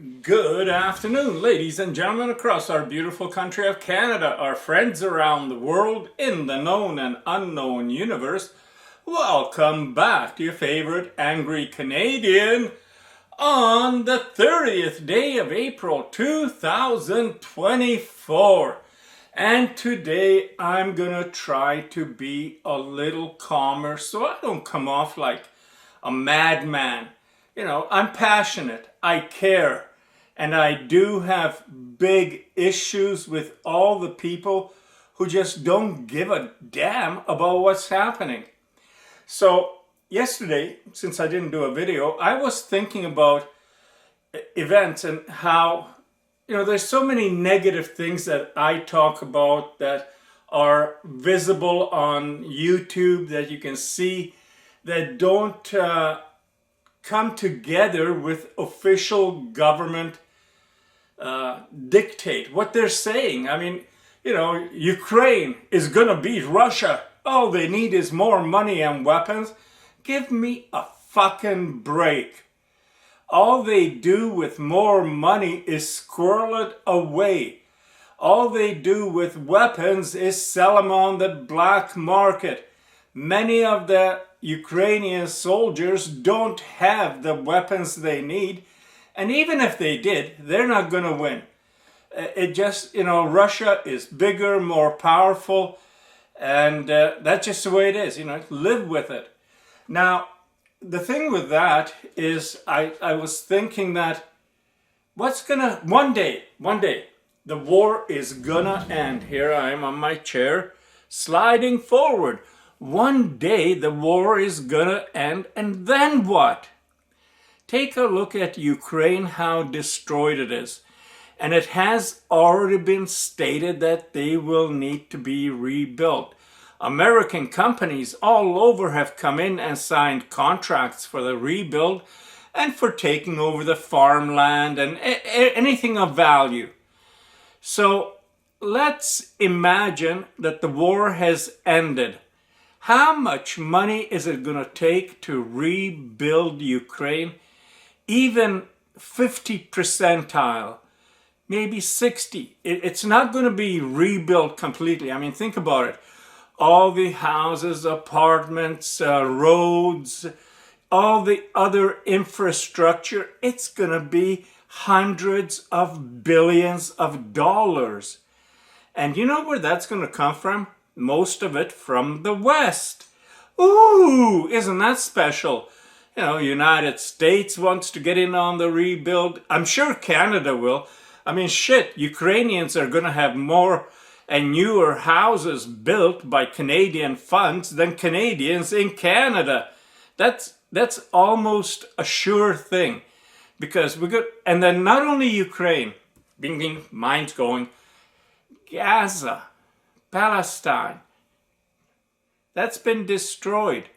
Good afternoon, ladies and gentlemen across our beautiful country of Canada, our friends around the world in the known and unknown universe. Welcome back to your favorite Angry Canadian on the 30th day of April 2024. And today I'm gonna try to be a little calmer so I don't come off like a madman. You know, I'm passionate, I care, and I do have big issues with all the people who just don't give a damn about what's happening. So yesterday, since I didn't do a video, I was thinking about events and how, you know, there's so many negative things that I talk about that are visible on YouTube that you can see that don't come together with official government dictate what they're saying. I mean, you know, Ukraine is gonna beat Russia. All they need is more money and weapons. Give me a fucking break. All they do with more money is squirrel it away. All they do with weapons is sell them on the black market. Many of the Ukrainian soldiers don't have the weapons they need, and even if they did, they're not going to win. It just, you know, Russia is bigger, more powerful, and that's just the way it is, you know, live with it. Now, the thing with that is I was thinking that one day, the war is gonna end. Here I am on my chair, sliding forward. One day the war is gonna end, and then what? Take a look at Ukraine, how destroyed it is. And it has already been stated that they will need to be rebuilt. American companies all over have come in and signed contracts for the rebuild and for taking over the farmland and anything of value. So let's imagine that the war has ended. How much money is it going to take to rebuild Ukraine? Even 50 percentile, maybe 60. It's not going to be rebuilt completely. I mean, think about it. All the houses, apartments, roads, all the other infrastructure, it's going to be hundreds of billions of dollars. And you know where that's going to come from? Most of it from the West. Ooh, isn't that special? You know, United States wants to get in on the rebuild. I'm sure Canada will. I mean, shit, Ukrainians are going to have more and newer houses built by Canadian funds than Canadians in Canada. That's almost a sure thing. Because we got, and then not only Ukraine, bing bing, mind's going, Gaza, Palestine, that's been destroyed.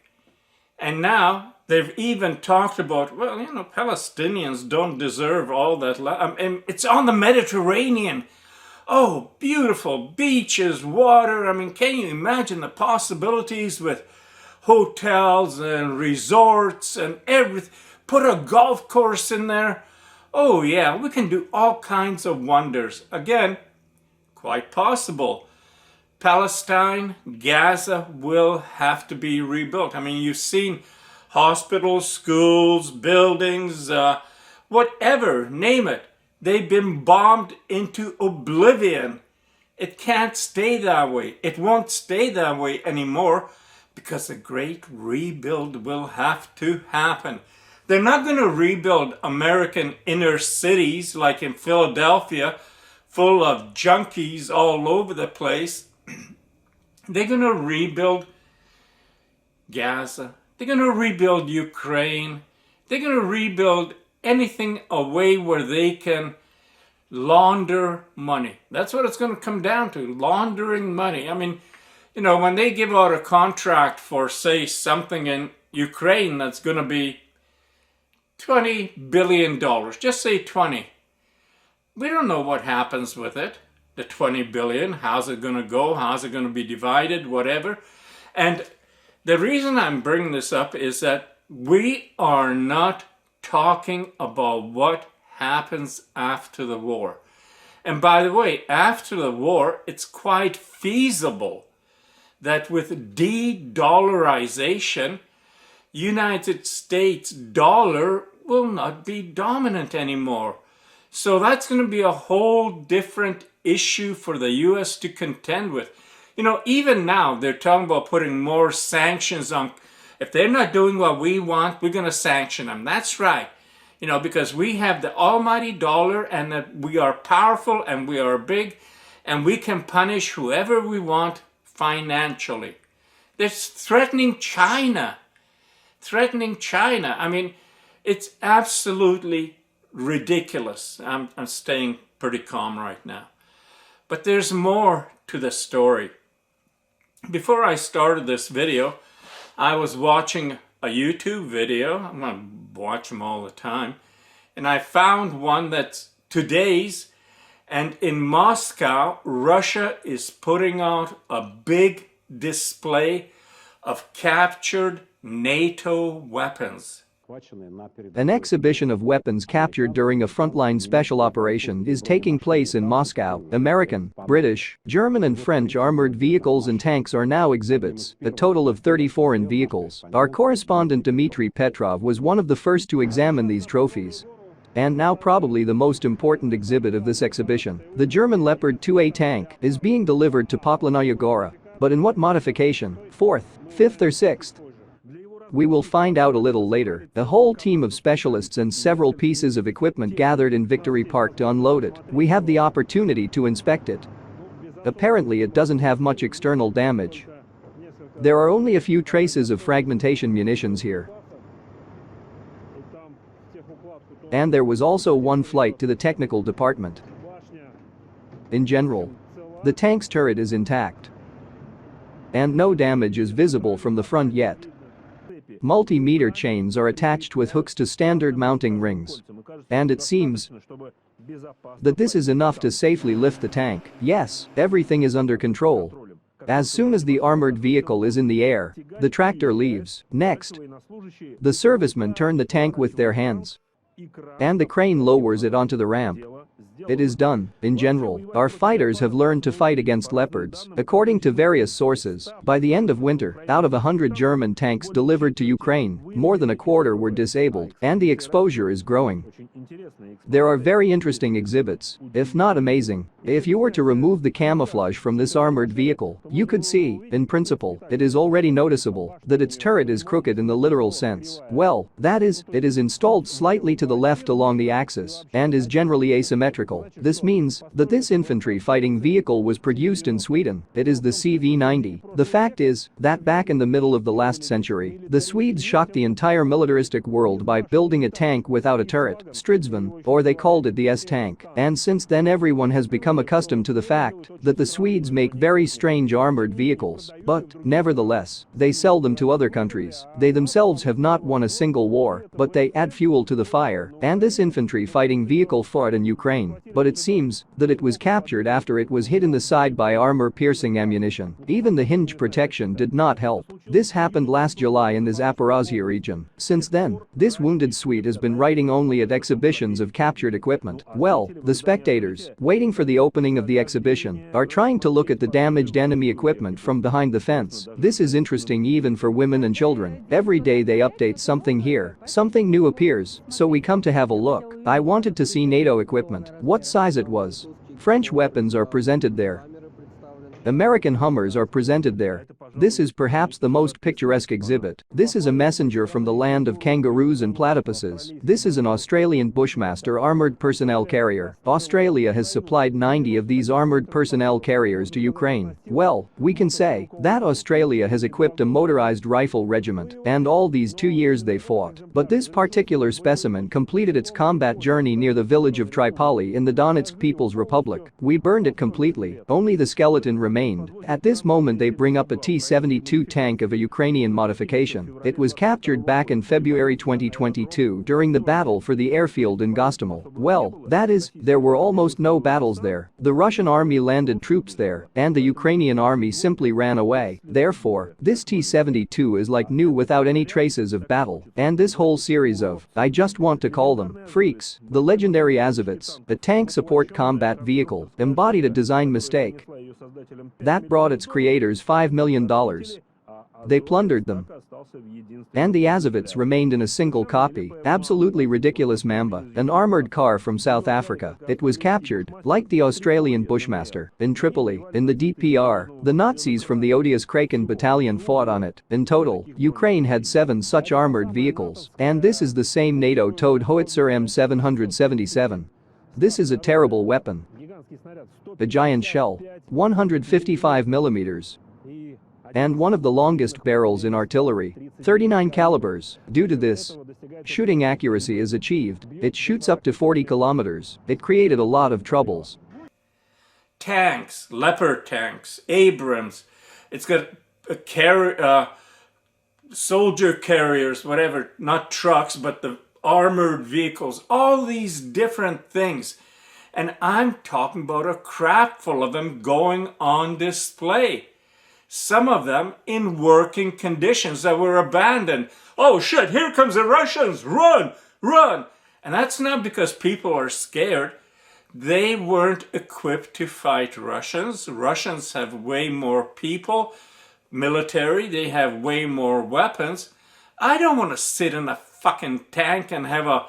And now they've even talked about, well, you know, Palestinians don't deserve all that land. And it's on the Mediterranean. Oh, beautiful beaches, water. I mean, can you imagine the possibilities with hotels and resorts and everything? Put a golf course in there. Oh yeah, we can do all kinds of wonders. Again, quite possible. Palestine, Gaza will have to be rebuilt. I mean, you've seen hospitals, schools, buildings, whatever, name it. They've been bombed into oblivion. It can't stay that way. It won't stay that way anymore because a great rebuild will have to happen. They're not going to rebuild American inner cities like in Philadelphia, full of junkies all over the place. They're going to rebuild Gaza. They're going to rebuild Ukraine. They're going to rebuild anything away where they can launder money. That's what it's going to come down to, laundering money. I mean, you know, when they give out a contract for, say, something in Ukraine that's going to be $20 billion, just say 20. We don't know what happens with it. The 20 billion, how's it going to go? How's it going to be divided? Whatever. And the reason I'm bringing this up is that we are not talking about what happens after the war. And by the way, after the war, it's quite feasible that with de-dollarization, United States dollar will not be dominant anymore. So that's going to be a whole different issue for the US to contend with. You know, even now they're talking about putting more sanctions on. If they're not doing what we want, we're going to sanction them. That's right. You know, because we have the almighty dollar and that we are powerful and we are big and we can punish whoever we want financially. They're threatening China. Threatening China. I mean, it's absolutely ridiculous. I'm staying pretty calm right now. But there's more to the story. Before I started this video, I was watching a YouTube video. I'm going to watch them all the time. And I found one that's today's. And in Moscow, Russia is putting out a big display of captured NATO weapons. An exhibition of weapons captured during a frontline special operation is taking place in Moscow. American, British, German and French armored vehicles and tanks are now exhibits, a total of 30 foreign vehicles. Our correspondent Dmitry Petrov was one of the first to examine these trophies. And now probably the most important exhibit of this exhibition, the German Leopard 2A tank, is being delivered to Poplanaya Gora. But in what modification? 4th, 5th or 6th? We will find out a little later. A whole team of specialists and several pieces of equipment gathered in Victory Park to unload it. We have the opportunity to inspect it. Apparently it doesn't have much external damage. There are only a few traces of fragmentation munitions here. And there was also one flight to the technical department. In general, the tank's turret is intact. And no damage is visible from the front yet. Multi-meter chains are attached with hooks to standard mounting rings. And it seems that this is enough to safely lift the tank. Yes, everything is under control. As soon as the armored vehicle is in the air, the tractor leaves. Next, the servicemen turn the tank with their hands. And the crane lowers it onto the ramp. It is done. In general, our fighters have learned to fight against leopards. According to various sources, by the end of winter, out of 100 German tanks delivered to Ukraine, more than a quarter were disabled, and the exposure is growing. There are very interesting exhibits, if not amazing. If you were to remove the camouflage from this armored vehicle, you could see, in principle, it is already noticeable that its turret is crooked in the literal sense. Well, that is, it is installed slightly to the left along the axis and is generally asymmetrical. This means that this infantry fighting vehicle was produced in Sweden. It is the CV-90. The fact is that back in the middle of the last century, the Swedes shocked the entire militaristic world by building a tank without a turret, Stridsvagn, or they called it the S-tank. And since then everyone has become accustomed to the fact that the Swedes make very strange armored vehicles, but, nevertheless, they sell them to other countries. They themselves have not won a single war, but they add fuel to the fire, and this infantry fighting vehicle fought in Ukraine. But it seems that it was captured after it was hit in the side by armor-piercing ammunition. Even the hinge protection did not help. This happened last July in the Zaporozhye region. Since then, this wounded Swede has been riding only at exhibitions of captured equipment. Well, the spectators, waiting for the opening of the exhibition, are trying to look at the damaged enemy equipment from behind the fence. This is interesting even for women and children. Every day they update something here, something new appears, so we come to have a look. I wanted to see NATO equipment. What size it was. French weapons are presented there. American Hummers are presented there. This is perhaps the most picturesque exhibit. This is a messenger from the land of kangaroos and platypuses. This is an Australian Bushmaster armored personnel carrier. Australia has supplied 90 of these armored personnel carriers to Ukraine. Well, we can say that Australia has equipped a motorized rifle regiment, and all these 2 years they fought. But this particular specimen completed its combat journey near the village of Tripoli in the Donetsk People's Republic. We burned it completely. Only the skeleton remained. remained. At this moment they bring up a T-72 tank of a Ukrainian modification. It was captured back in February 2022 during the battle for the airfield in Gostomel. Well, that is, there were almost no battles there. The Russian army landed troops there, and the Ukrainian army simply ran away. Therefore, this T-72 is like new without any traces of battle. And this whole series of, I just want to call them, freaks, the legendary Azovets, a tank support combat vehicle, embodied a design mistake that brought its creators $5 million. They plundered them. And the Azovets remained in a single copy. Absolutely ridiculous Mamba, an armored car from South Africa. It was captured, like the Australian Bushmaster, in Tripoli, in the DPR. The Nazis from the odious Kraken battalion fought on it. In total, Ukraine had 7 such armored vehicles. And this is the same NATO-towed howitzer M777. This is a terrible weapon. A giant shell. 155 millimeters. And one of the longest barrels in artillery, 39 calibers. Due to this, shooting accuracy is achieved. It shoots up to 40 kilometers. It created a lot of troubles. Tanks, Leopard tanks, Abrams. It's got a soldier carriers, whatever, not trucks, but the armored vehicles, all these different things. And I'm talking about a crap full of them going on display. Some of them in working conditions that were abandoned. Oh shit, here comes the Russians, run, run. And that's not because people are scared. They weren't equipped to fight Russians. Russians have way more people, military, they have way more weapons. I don't want to sit in a fucking tank and have a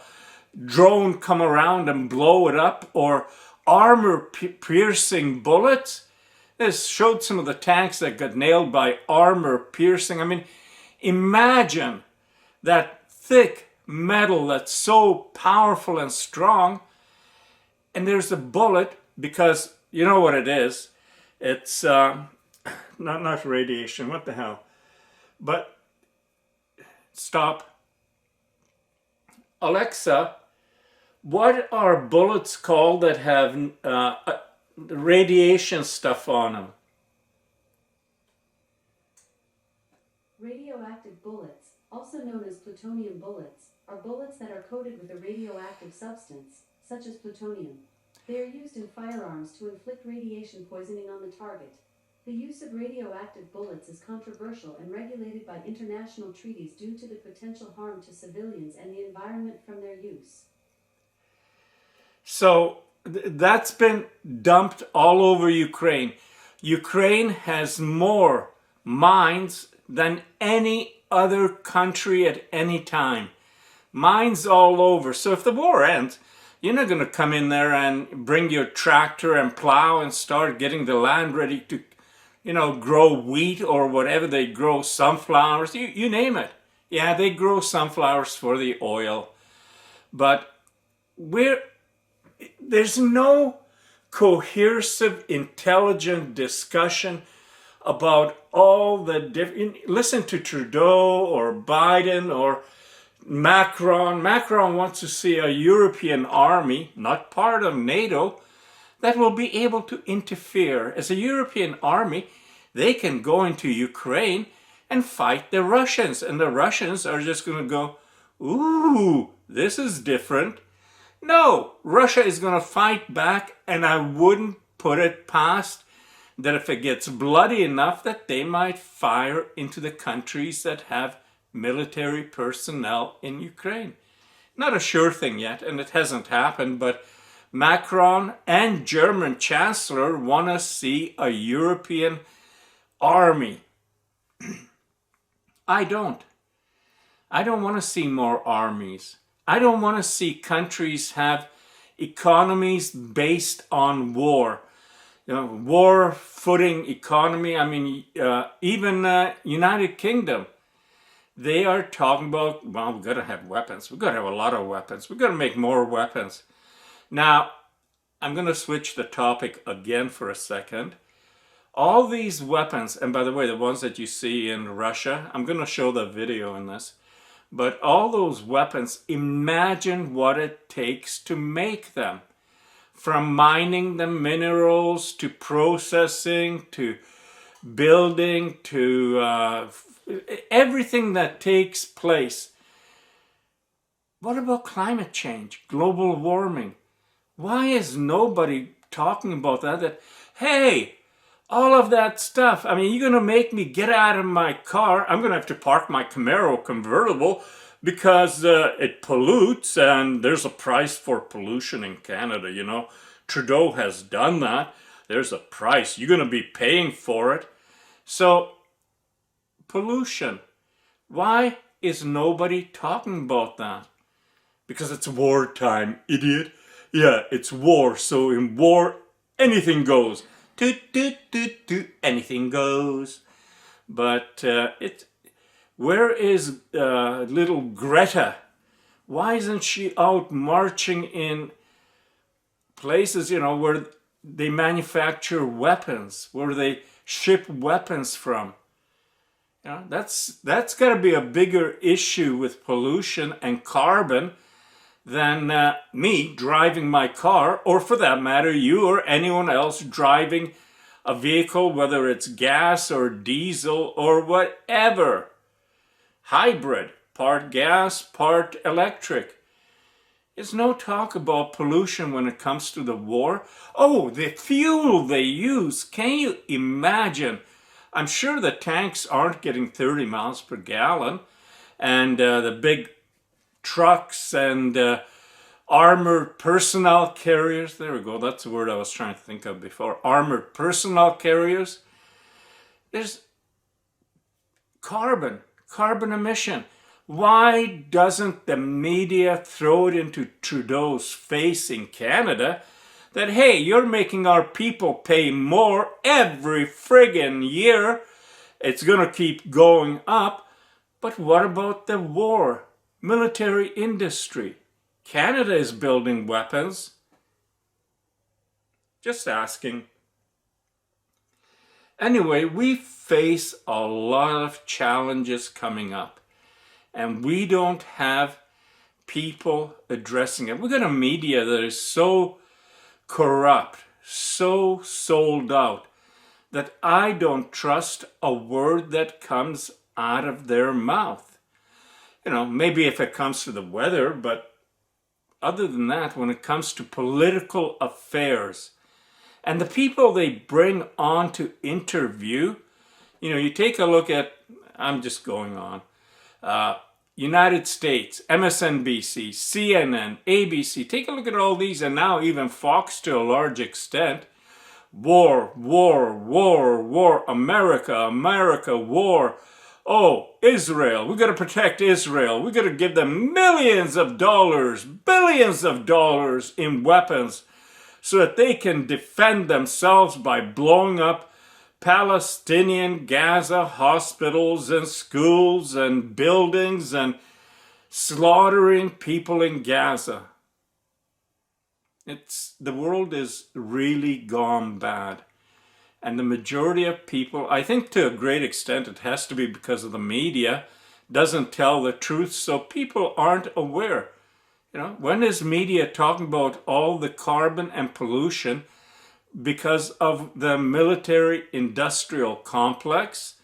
drone come around and blow it up, or armor-piercing bullets. This showed some of the tanks that got nailed by armor piercing. I mean, imagine that thick metal that's so powerful and strong, and there's a bullet, because you know what it is. It's not radiation, what the hell. But stop. Alexa, what are bullets called that have radiation stuff on them? Radioactive bullets, also known as plutonium bullets, are bullets that are coated with a radioactive substance, such as plutonium. They are used in firearms to inflict radiation poisoning on the target. The use of radioactive bullets is controversial and regulated by international treaties due to the potential harm to civilians and the environment from their use. So that's been dumped all over Ukraine. Ukraine has more mines than any other country at any time. Mines all over. So if the war ends, you're not going to come in there and bring your tractor and plow and start getting the land ready to, grow wheat or whatever they grow, sunflowers, you name it. Yeah, they grow sunflowers for the oil. But there's no cohesive, intelligent discussion about all the different. Listen to Trudeau or Biden or Macron. Macron wants to see a European army, not part of NATO, that will be able to interfere. As a European army, they can go into Ukraine and fight the Russians. And the Russians are just going to go, ooh, this is different. No, Russia is going to fight back, and I wouldn't put it past that if it gets bloody enough that they might fire into the countries that have military personnel in Ukraine. Not a sure thing yet, and it hasn't happened, but Macron and German Chancellor want to see a European army. I don't want to see more armies. I don't want to see countries have economies based on war. War footing economy. I mean, even United Kingdom, they are talking about, well, we've got to have weapons. We've got to have a lot of weapons. We've got to make more weapons. Now, I'm going to switch the topic again for a second. All these weapons, and by the way, the ones that you see in Russia, I'm going to show the video in this, but all those weapons, imagine what it takes to make them. from mining the minerals to processing to building to everything that takes place. What about climate change, global warming? Why is nobody talking about that? That, hey, all of that stuff. I mean, you're going to make me get out of my car. I'm going to have to park my Camaro convertible because it pollutes, and there's a price for pollution in Canada, you know. Trudeau has done that. There's a price. You're going to be paying for it. So, pollution. Why is nobody talking about that? Because it's wartime, idiot. Yeah, it's war. So in war, anything goes. Toot, toot, toot, toot. Anything goes. But where is little Greta? Why isn't she out marching in places, you know, where they manufacture weapons, where they ship weapons from? You know, that's got to be a bigger issue with pollution and carbon than me driving my car, or for that matter, you or anyone else driving a vehicle, whether it's gas or diesel or whatever. Hybrid, part gas, part electric. There's no talk about pollution when it comes to the war. Oh, the fuel they use. Can you imagine? I'm sure the tanks aren't getting 30 miles per gallon, and the big trucks and armored personnel carriers. There we go. That's the word I was trying to think of before. Armored personnel carriers. There's carbon emission. Why doesn't the media throw it into Trudeau's face in Canada that, hey, you're making our people pay more every friggin' year. It's going to keep going up. But what about the war? Military industry. Canada is building weapons. Just asking. Anyway, we face a lot of challenges coming up, and we don't have people addressing it. We've got a media that is so corrupt, so sold out, that I don't trust a word that comes out of their mouth. You know, maybe if it comes to the weather, but other than that, when it comes to political affairs and the people they bring on to interview, you know, you take a look at, I'm just going on, United States, MSNBC, CNN, ABC, take a look at all these, and now even Fox to a large extent. War, war, war, war, America, America, war. Oh, Israel, we got to protect Israel. We got to give them millions of dollars, billions of dollars in weapons so that they can defend themselves by blowing up Palestinian Gaza hospitals and schools and buildings and slaughtering people in Gaza. The world is really gone bad. And the majority of people, I think to a great extent it has to be because of the media, doesn't tell the truth, so people aren't aware. You know, when is media talking about all the carbon and pollution because of the military industrial complex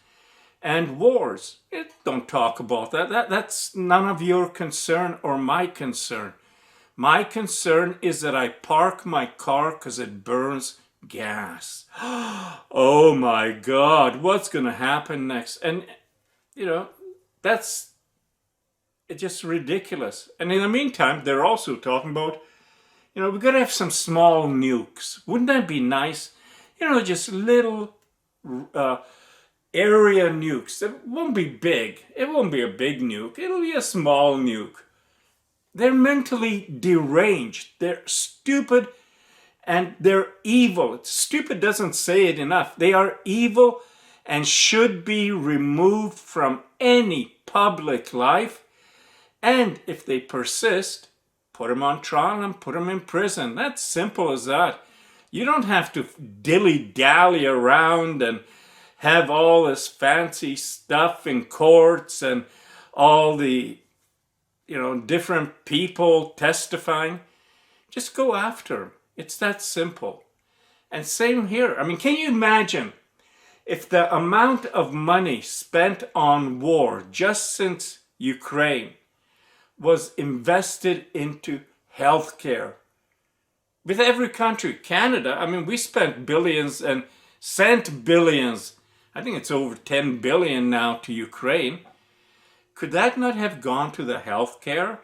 and wars? Don't talk about that. That's none of your concern or my concern. My concern is that I park my car because it burns gas. Oh my God, what's going to happen next? And, you know, that's just ridiculous. And in the meantime, they're also talking about, you know, we've got to have some small nukes. Wouldn't that be nice? You know, just little area nukes. It won't be big. It won't be a big nuke. It'll be a small nuke. They're mentally deranged. They're stupid and they're evil. Stupid doesn't say it enough. They are evil and should be removed from any public life. And if they persist, put them on trial and put them in prison. That's simple as that. You don't have to dilly-dally around and have all this fancy stuff in courts and all the, you know, different people testifying. Just go after them. It's that simple. And same here. I mean, can you imagine if the amount of money spent on war just since Ukraine was invested into healthcare? With every country, Canada, I mean, we spent billions and sent billions. I think it's over 10 billion now to Ukraine. Could that not have gone to the healthcare?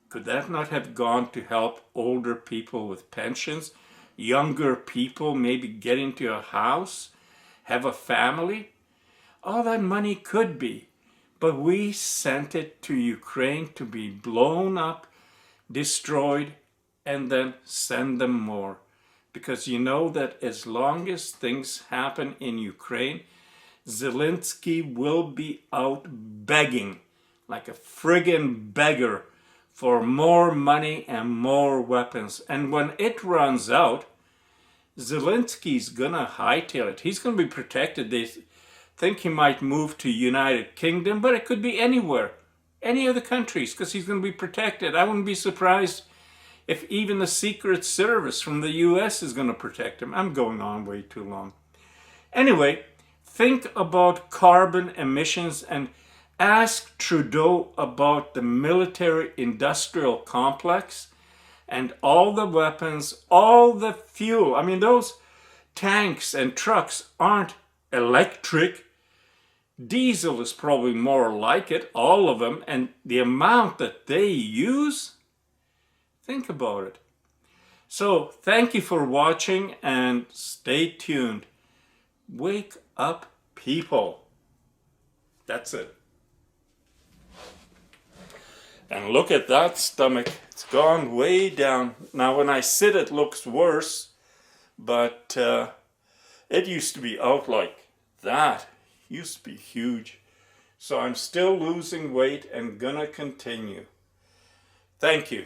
Could that not have gone to help older people with pensions? Younger people maybe get into a house, have a family? All that money could be. But we sent it to Ukraine to be blown up, destroyed, and then send them more. Because you know that as long as things happen in Ukraine, Zelensky will be out begging like a friggin' beggar for more money and more weapons. And when it runs out, Zelensky's gonna hightail it. He's gonna be protected. They think he might move to United Kingdom, but it could be anywhere, any other countries, because he's gonna be protected. I wouldn't be surprised if even the Secret Service from the US is gonna protect him. I'm going on way too long. Anyway, think about carbon emissions and ask Trudeau about the military-industrial complex and all the weapons, all the fuel. I mean, those tanks and trucks aren't electric. Diesel is probably more like it, all of them, and the amount that they use, think about it. So, thank you for watching and stay tuned. Wake up, people. That's it. And look at that stomach. It's gone way down. Now when I sit it looks worse, but it used to be out like that. It used to be huge. So I'm still losing weight and gonna continue. Thank you.